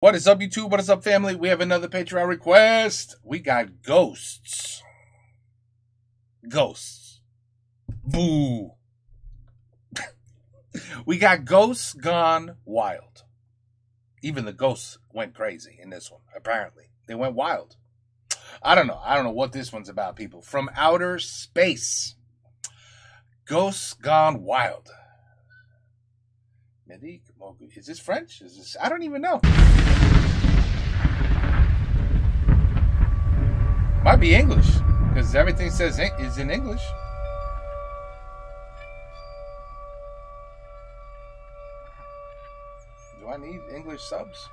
What is up, YouTube? What is up, family? We have another Patreon request. We got ghosts. Ghosts. Boo. We got Ghosts Gone Wild. Even the ghosts went crazy in this one, apparently. They went wild. I don't know. I don't know what this one's about, people. From outer space. Ghosts Gone Wild. Is this French? Is this? I don't even know. Might be English, because everything says is in English. Do I need English subs?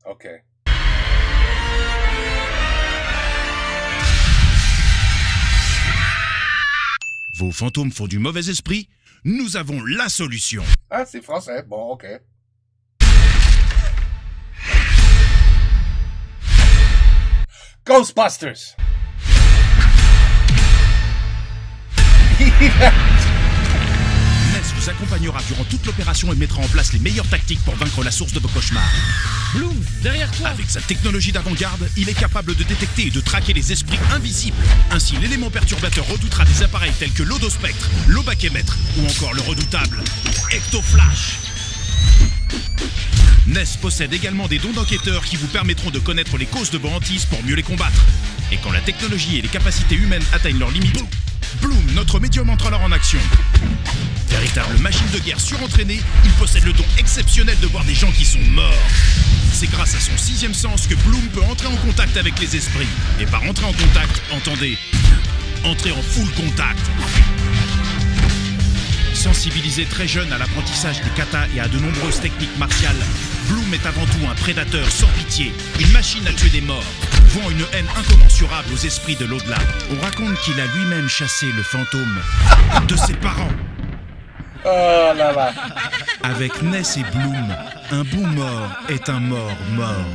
Okay. Vos fantômes font du mauvais esprit? Nous avons la solution. Ah, c'est français. Bon, ok. Ghostbusters. Ness vous accompagnera durant toute l'opération et mettra en place les meilleures tactiques pour vaincre la source de vos cauchemars. Bloom, derrière toi! Avec sa technologie d'avant-garde, il est capable de détecter et de traquer les esprits invisibles. Ainsi, l'élément perturbateur redoutera des appareils tels que l'odospectre, l'obakémètre ou encore le redoutable Ectoflash. Ness possède également des dons d'enquêteur qui vous permettront de connaître les causes de vos hantises pour mieux les combattre. Et quand la technologie et les capacités humaines atteignent leurs limites, Bloom, notre médium, entre alors en action. Véritable machine de guerre surentraînée, il possède le don exceptionnel de voir des gens qui sont morts. C'est grâce à son sixième sens que Bloom peut entrer en contact avec les esprits. Et par entrer en contact, entendez, entrer en full contact. Sensibilisé très jeune à l'apprentissage des katas et à de nombreuses techniques martiales, Bloom est avant tout un prédateur sans pitié, une machine à tuer des morts, vouant une haine incommensurable aux esprits de l'au-delà. On raconte qu'il a lui-même chassé le fantôme de ses parents. Oh là là. Avec Ness et Bloom, un bon mort est un mort mort.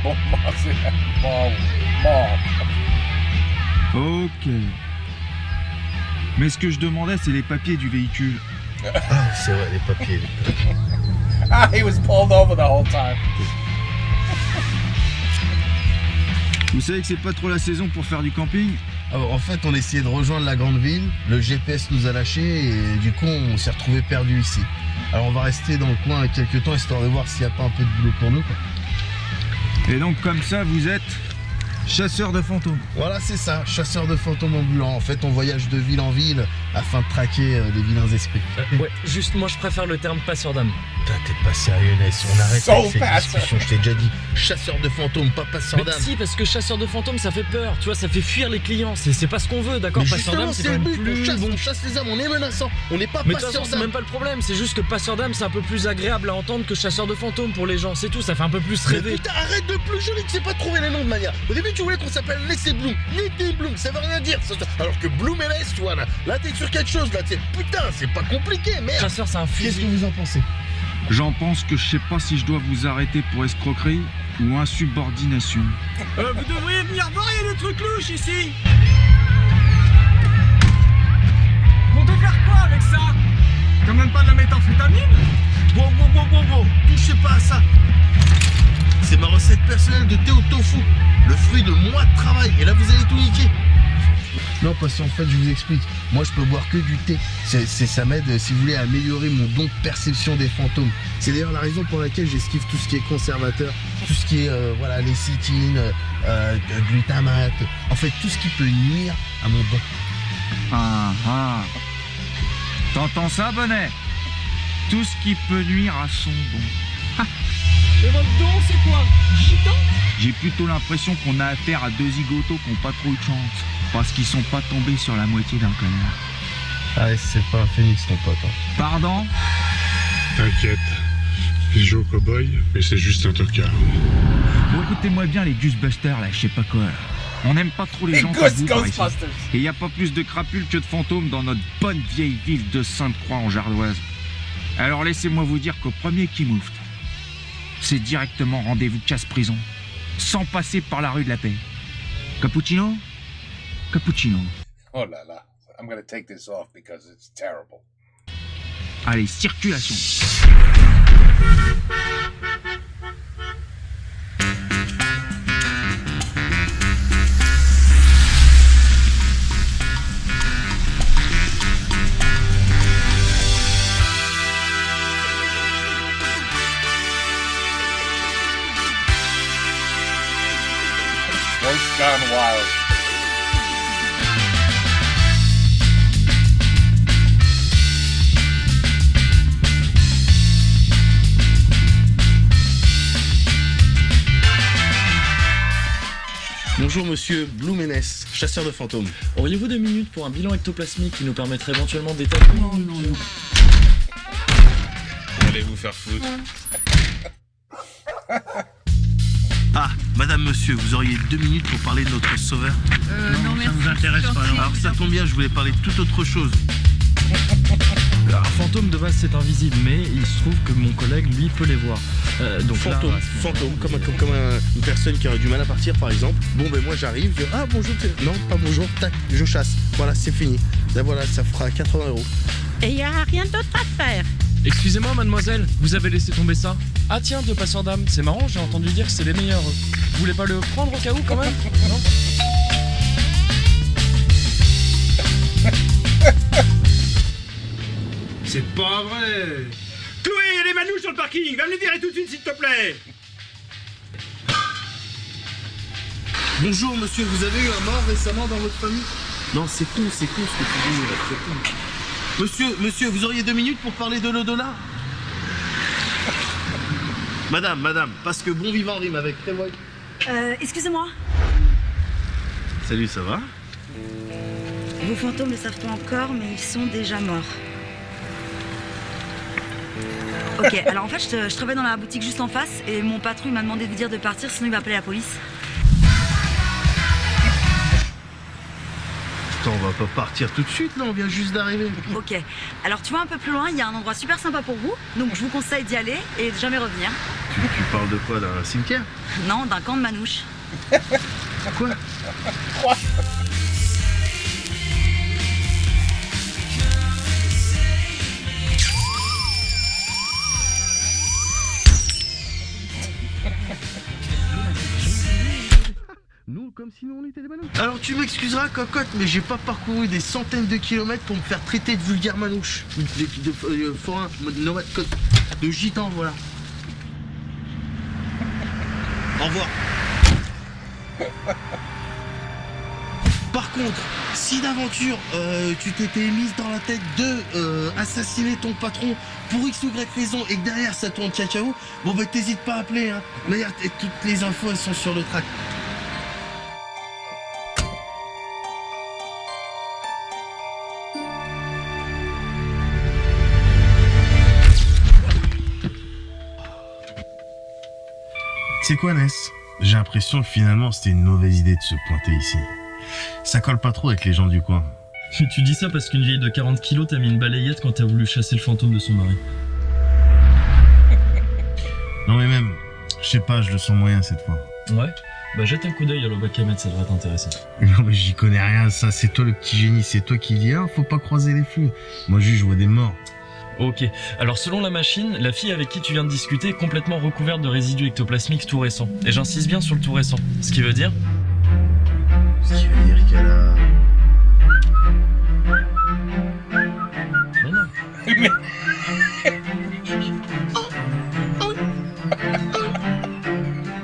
Bon mort, c'est un mort. Ok. Mais ce que je demandais, c'est les papiers du véhicule. Ah, c'est vrai, les papiers. Ah, he was pulled over the whole time. Vous savez que c'est pas trop la saison pour faire du camping? Alors, en fait, on essayait de rejoindre la grande ville, le GPS nous a lâchés et du coup, on s'est retrouvé perdu ici. Alors, on va rester dans le coin quelques temps histoire de voir s'il n'y a pas un peu de boulot pour nous, quoi. Et donc, comme ça, vous êtes chasseur de fantômes? Voilà, c'est ça, chasseur de fantômes ambulants. En fait, on voyage de ville en ville afin de traquer des vilains esprits. Ouais, juste moi je préfère le terme passeur d'âme. Putain, t'es pas sérieux, Ness, on arrête So avec cette fast. discussion. Je t'ai déjà dit, chasseur de fantômes, pas passeur Mais d'âme. si, parce que chasseur de fantômes ça fait peur, tu vois, ça fait fuir les clients, c'est pas ce qu'on veut, d'accord? Mais Passeur d'âme justement, c'est c'est quand le même but, plus bon. on chasse les âmes, on est menaçant. On n'est pas Mais de toute passeur façon c'est d'âme. même pas le problème, c'est juste que passeur d'âme c'est un peu plus agréable à entendre que chasseur de fantômes pour les gens, c'est tout, ça fait un peu plus Mais rêver. putain, arrête de plus, je ne sais pas trouver les noms de manière. Au début, tu voulais qu'on s'appelle Ness et Bloom. Ness et Bloom, ça veut rien dire. Alors que Bloom et Ness, tu vois, là t'es sur quelque chose, là, tu sais. Putain, c'est pas compliqué, merde. Chasseur c'est un Qu'est-ce que fusil. vous en pensez? J'en pense que je sais pas si je dois vous arrêter pour escroquerie ou insubordination. Vous devriez venir voir, il y a des trucs louches ici. On peut faire quoi avec ça? Quand même pas de la méthamphétamine? Wow, touchez pas à ça. C'est ma recette personnelle de thé au tofu. Le fruit de mois de travail. Et là, vous allez tout niquer. Non, parce qu'en fait, je vous explique. Moi, je peux boire que du thé. Ça m'aide, si vous voulez, à améliorer mon don de perception des fantômes. C'est d'ailleurs la raison pour laquelle j'esquive tout ce qui est conservateur, tout ce qui est, voilà, lécithine, glutamate. En fait, tout ce qui peut nuire à mon don. Ah ah. T'entends ça, Bonnet? Tout ce qui peut nuire à son don. Et votre don, c'est quoi? Gitan? J'ai plutôt l'impression qu'on a affaire à deux zigotos qui n'ont pas trop eu de chance. Parce qu'ils sont pas tombés sur la moitié d'un connard. Ah, c'est pas un phénix, ton pote. Hein. Pardon? T'inquiète, je joue au cow-boy, mais c'est juste un tocard. Bon, écoutez-moi bien, les Ghostbusters, là, je sais pas quoi. Là. On n'aime pas trop les gens comme vous, par ici. Et y a pas plus de crapules que de fantômes dans notre bonne vieille ville de Sainte-Croix en Jardoise. Alors laissez-moi vous dire qu'au premier qui moufte, c'est directement rendez-vous casse-prison, sans passer par la rue de la Paix. Cappuccino? Cappuccino. Oh là là. I'm gonna take this off because it's terrible. Allez, circulation. Ghost Gone Wild. Bonjour monsieur Blumenes, chasseur de fantômes. Auriez-vous 2 minutes pour un bilan ectoplasmique qui nous permettrait éventuellement d'établir... Non. Allez vous faire foutre. Ah, madame, monsieur, vous auriez 2 minutes pour parler de notre sauveur? Non, merci. Ça nous intéresse pas, non. Alors ça tombe bien, je voulais parler de toute autre chose. Un fantôme de base c'est invisible, mais il se trouve que mon collègue lui peut les voir. Donc Fantôme, là, fantôme, comme une personne qui aurait du mal à partir par exemple. Bon ben moi j'arrive, je dis ah bonjour, non pas bonjour, tac, je chasse. Voilà, c'est fini. Là voilà, ça fera 80 €. Et il n'y a rien d'autre à faire. Excusez-moi mademoiselle, vous avez laissé tomber ça? Ah tiens, 2 passeurs d'âme, c'est marrant, j'ai entendu dire que c'est les meilleurs. Vous voulez pas le prendre au cas où quand même? Non? C'est pas vrai. Chloé, il y a des manouches sur le parking. Va me les virer tout de suite, s'il te plaît. Bonjour monsieur, vous avez eu un mort récemment dans votre famille? Non, c'est con ce que tu dis, c'est con. Monsieur, vous auriez 2 minutes pour parler de l'au-delà? Madame, parce que bon vivant rime avec prévoit. Excusez-moi. Salut, ça va? Vos fantômes ne le savent pas encore, mais ils sont déjà morts. Ok, alors en fait, je travaille dans la boutique juste en face et mon patron m'a demandé de dire de partir, sinon il va appeler la police. Putain, on va pas partir tout de suite, là, on vient juste d'arriver. Ok, alors tu vois un peu plus loin, il y a un endroit super sympa pour vous, donc je vous conseille d'y aller et de jamais revenir. Tu parles de quoi, d'un cimetière? Non, d'un camp de manouches. Quoi? Nous, comme si nous on était des manouches. Alors tu m'excuseras, cocotte, mais j'ai pas parcouru des centaines de kilomètres pour me faire traiter de vulgaire manouche. De forain, nomade, de gitan, voilà. Au revoir. Par contre, si d'aventure tu t'étais mise dans la tête de assassiner ton patron pour X ou Y raison et que derrière ça tourne cacao, bon bah t'hésites pas à appeler, hein. D'ailleurs, toutes les infos elles sont sur le track. C'est quoi, Ness? J'ai l'impression que finalement c'était une mauvaise idée de se pointer ici. Ça colle pas trop avec les gens du coin. Mais tu dis ça parce qu'une vieille de 40 kilos t'a mis une balayette quand t'as voulu chasser le fantôme de son mari. Non mais même, je sais pas, je le sens moyen cette fois. Ouais? Bah jette un coup d'œil à l'Obacamet, ça devrait t'intéresser. Non mais j'y connais rien, ça c'est toi le petit génie, c'est toi qui dis ah faut pas croiser les flux. Moi juste je vois des morts. Ok, alors selon la machine, la fille avec qui tu viens de discuter est complètement recouverte de résidus ectoplasmiques tout récents. Et j'insiste bien sur le tout récent. Ce qui veut dire... Ce qui veut dire qu'elle a... Mais...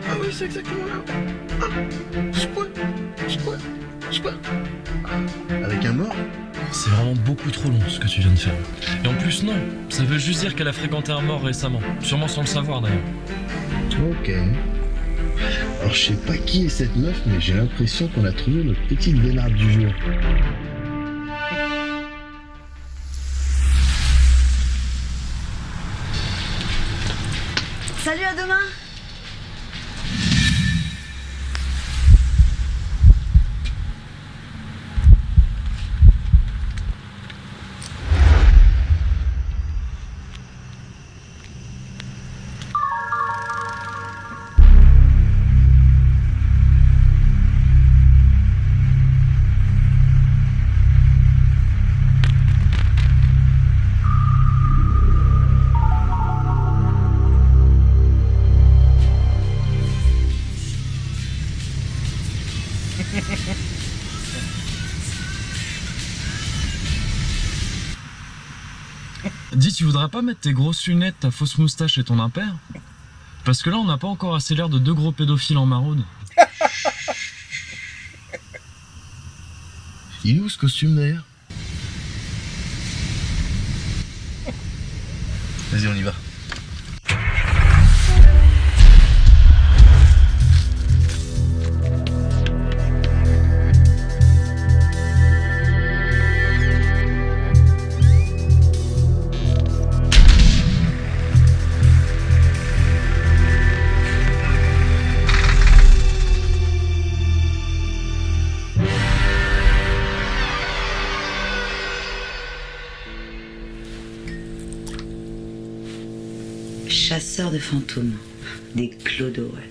Ah oui, c'est exactement là. Avec un mort? C'est vraiment beaucoup trop long ce que tu viens de faire. Et en plus, non. Ça veut juste dire qu'elle a fréquenté un mort récemment. Sûrement sans le savoir d'ailleurs. Ok. Alors je sais pas qui est cette meuf, mais j'ai l'impression qu'on a trouvé notre petite vénarde du jour. Salut, à demain. Dis, tu voudrais pas mettre tes grosses lunettes, ta fausse moustache et ton impair? Parce que là, on n'a pas encore assez l'air de deux gros pédophiles en maraude. Il est où ce costume d'ailleurs? Vas-y, on y va. Chasseur de fantômes, des clodos, ouais.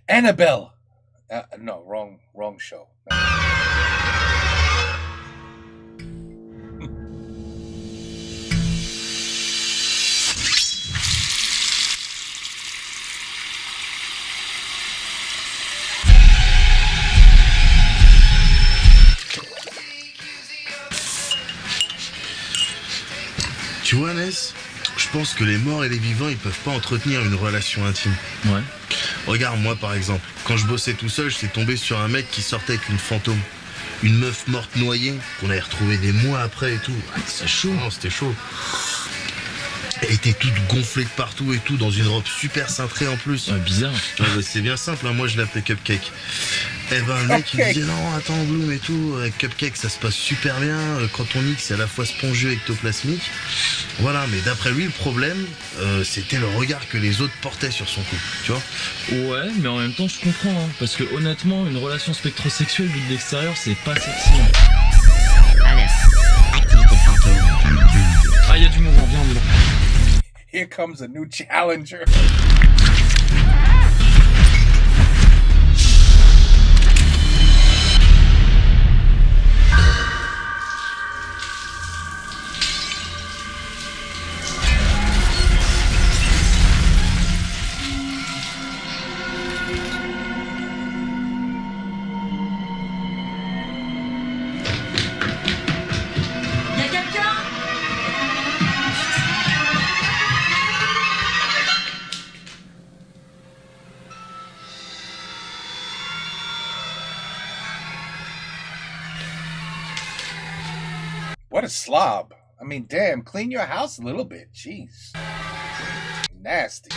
Annabelle. No, wrong show. Tu vois, Ness, je pense que les morts et les vivants, ils peuvent pas entretenir une relation intime. Ouais. Regarde, moi par exemple, quand je bossais tout seul, j'étais tombé sur un mec qui sortait avec une fantôme. Une meuf morte noyée, qu'on avait retrouvée des mois après et tout. Ah, c'est chaud. Non, c'était chaud. Elle était toute gonflée de partout et tout, dans une robe super cintrée en plus. Ouais, bizarre. Ouais, bah, c'est bien simple, hein. Moi je l'appelais Cupcake. Eh ben le mec il me disait non attends Bloom et tout, avec Cupcake ça se passe super bien, quand on nique c'est à la fois spongieux et ectoplasmique. Voilà, mais d'après lui le problème c'était le regard que les autres portaient sur son couple, tu vois. Ouais, mais en même temps je comprends, hein, parce que honnêtement une relation spectrosexuelle vue de l'extérieur c'est pas sexy. Alerte, activité fantôme. Ah, y'a du mouvement, viens dedans. Here comes a new challenger. What a slob. I mean, damn, clean your house a little bit. Jeez. Nasty.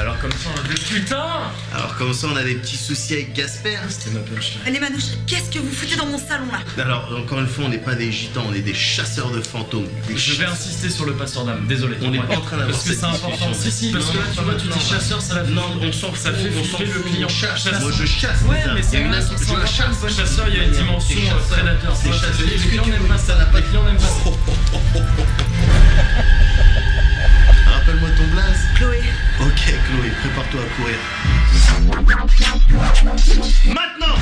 Alors comme ça, on a des putains. Alors comme ça, on a des petits soucis avec Gasper. C'était ma punchline. Les manouches, qu'est-ce que vous foutez dans mon salon là? Alors, encore une fois, on n'est pas des gitans, on est des chasseurs de fantômes. Je vais insister sur le passeur d'âme, désolé. On n'est pas en train d'avoir parce que c'est important. Si, parce que là, tu vois, tu dis chasseur, ça la fait. Non, on s'en ça fait flipper le client. Moi, je chasse. Ouais, mais c'est une je la chasse. Chasseur, il y a une dimension prédateur. C'est chasseur. Les clients n'aiment pas ça. Les clients n'aiment pas ça. Rappelle-moi ton blaze. Chloé. Ok, Chloé, prépare-toi à courir. Maintenant.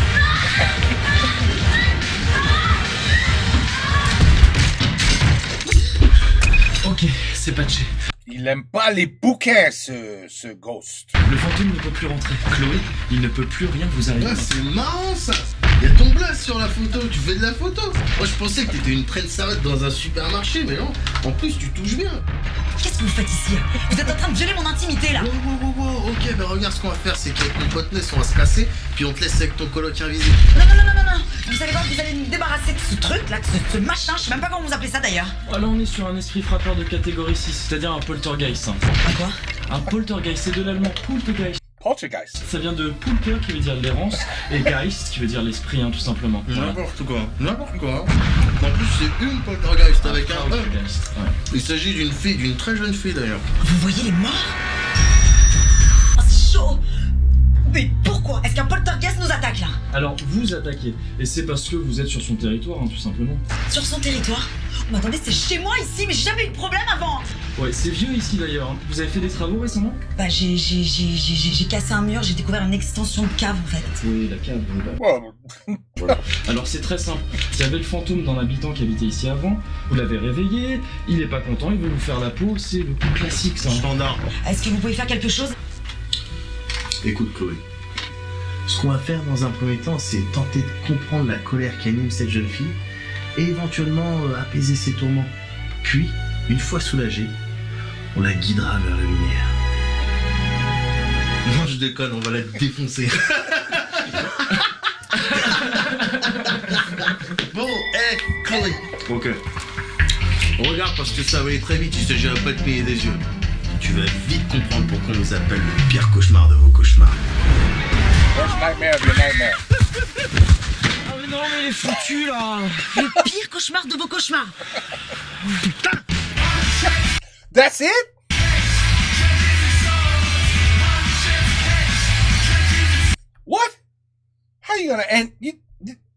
Ok, c'est patché. Il aime pas les bouquins, ce Ghost. Le fantôme ne peut plus rentrer. Chloé, il ne peut plus rien vous arriver. Ah, c'est marrant ça. Il y a ton blaze sur la photo, tu fais de la photo. Moi je pensais que t'étais une traîne savate dans un supermarché, mais non. En plus tu touches bien. Qu'est-ce que vous faites ici? Vous êtes en train de violer mon intimité là. Wow. Ok, bah regarde ce qu'on va faire, c'est qu'avec mon pote Ness, on va se casser, puis on te laisse avec ton coloc invisible. Non. Vous savez quoi? Vous allez me débarrasser de ce truc là, de ce machin, je sais même pas comment vous appelez ça d'ailleurs. Ah là on est sur un esprit frappeur de catégorie 6, c'est-à-dire un poltergeist. Un quoi? Un poltergeist, c'est de l'allemand poltergeist. Poltergeist. Ça vient de Pulper qui veut dire l'errance et Geist qui veut dire l'esprit, tout simplement. N'importe quoi. En plus c'est une poltergeist avec un E. Poltergeist, ouais. Il s'agit d'une fille, d'une très jeune fille d'ailleurs. Vous voyez les morts? Oh, c'est chaud. Mais pourquoi est-ce qu'un poltergeist nous attaque là? Alors vous attaquez, et c'est parce que vous êtes sur son territoire, tout simplement. Sur son territoire? Oh, mais attendez, c'est chez moi ici, mais j'ai jamais eu de problème avant. Ouais, c'est vieux ici d'ailleurs. Vous avez fait des travaux récemment? Bah j'ai cassé un mur, j'ai découvert une extension de cave en fait. Oui, la cave. Voilà. Alors c'est très simple. Il y avait le fantôme d'un habitant qui habitait ici avant. Vous l'avez réveillé. Il est pas content. Il veut vous faire la peau. C'est le coup classique, ça. Standard. Est-ce que vous pouvez faire quelque chose? Écoute Chloé, ce qu'on va faire dans un premier temps, c'est tenter de comprendre la colère qui anime cette jeune fille et éventuellement apaiser ses tourments. Puis, une fois soulagée, on la guidera vers la lumière. Non, je déconne, on va la défoncer. Bon, Chloé. Ok. Regarde parce que ça va aller très vite, il s'agira pas de payer des yeux. Tu vas vite comprendre pourquoi on nous appelle le pire cauchemar de vos cauchemars. Worst nightmare of your nightmare. Ah mais non, mais il est foutu là. Le pire cauchemar de vos cauchemars. Putain. That's it? What? How you gonna end?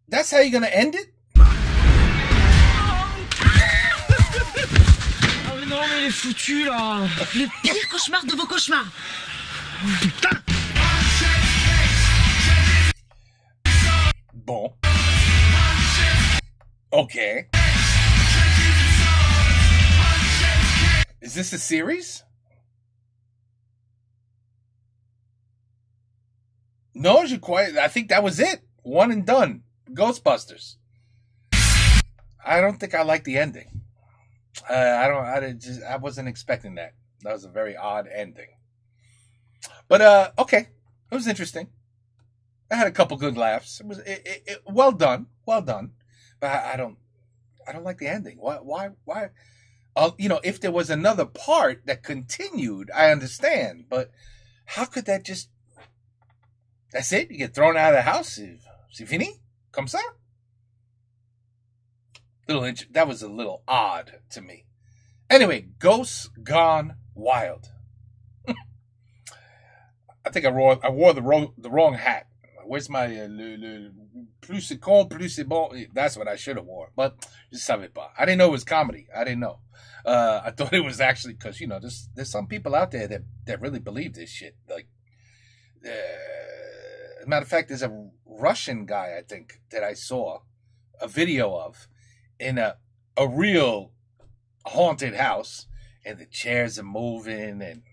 That's how you gonna end it? Non mais il est foutu là. Le pire cauchemar de vos cauchemars. Putain. Bon. Okay. Is this a series? No, I think that was it. One and done. Ghostbusters. I don't think I like the ending. I wasn't expecting that. That was a very odd ending. But, okay. It was interesting. I had a couple good laughs. It was, well done. Well done. But I don't like the ending. Why? If there was another part that continued, I understand. But how could that just, that's it? You get thrown out of the house? C'est fini? Comme ça? That was a little odd to me. Anyway, Ghosts Gone Wild. I think I wore the wrong hat. Where's my plus c'est con, plus c'est bon? That's what I should have worn. But je savais pas. I didn't know it was comedy. I didn't know. I thought it was actually because there's some people out there that really believe this shit. Like, as a matter of fact, there's a Russian guy I think that I saw a video of in a real haunted house, and the chairs are moving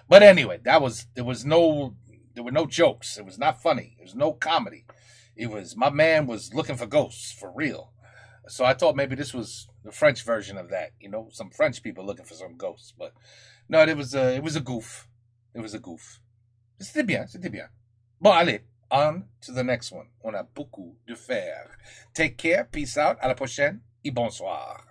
but anyway, there were no jokes. It was not funny. There was no comedy. It was, my man was looking for ghosts for real. So I thought maybe this was the French version of that, some French people looking for some ghosts, but no, it was a goof. It was a goof. C'était bien. Bon, allez, on to the next one. On a beaucoup de faire. Take care, peace out, à la prochaine, et bonsoir.